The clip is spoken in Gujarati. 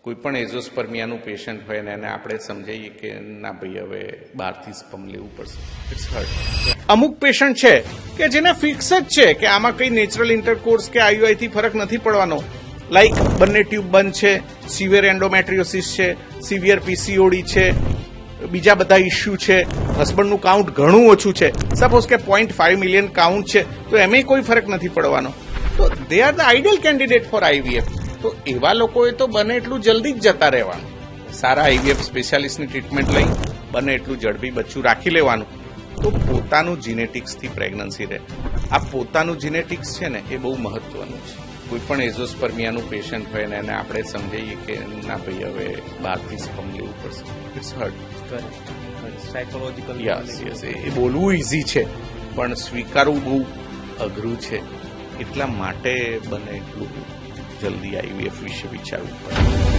કોઈ પણ એઝોસ્પર્મિયાનું પેશન્ટ હોય ને એને આપણે સમજાવીએ કે ના ભાઈ હવે બહારથી સ્પમ લેવું પડશે, ઇટ્સ હર્ટ. અમુક પેશન્ટ છે કે જેને ફિક્સ જ છે કે આમાં કંઈ નેચરલ ઇન્ટરકોર્સ કે આઈયુઆઈથી ફરક નથી પડવાનો, લાઈક બંને ટ્યુબ બંધ છે, સિવિયર એન્ડોમેટ્રિયોસિસ છે, સિવિયર પીસીઓડી છે, બીજા બધા ઇસ્યુ છે, હસબન્ડનું કાઉન્ટ ઘણું ઓછું છે, સપોઝ કે 0.5 મિલિયન કાઉન્ટ છે, તો એમાંય કોઈ ફરક નથી પડવાનો, તો they are the ideal candidate four IVF. તો એવા લોકોએ તો બને એટલું જલ્દી જ જતા રહેવાનું, સારા આઈવીએફ સ્પેશિયાલિસ્ટની ટ્રીટમેન્ટ લઈ બને એટલું ઝડપી બચ્ચું રાખી લેવાનું, તો પોતાનું જીનેટિક્સથી પ્રેગ્નન્સી રહે. આ પોતાનું જીનેટિક્સ છે ને એ બહુ મહત્વનું છે. કોઈ પણ એઝોસ્પર્મિયાનું પેશન્ટ હોય ને એને આપણે સમજાવીએ કે ના ભાઈ હવે બહારથી સ્પમ લેવું પડશે, ઇટ્સ હર્ટ. સાયકોલોજીકલ યસ એ બોલવું ઇઝી છે પણ સ્વીકારવું બહુ અઘરું છે. એટલા માટે બને એટલું જલ્દી આઈવીએફ વિશે વિચારવું પડે.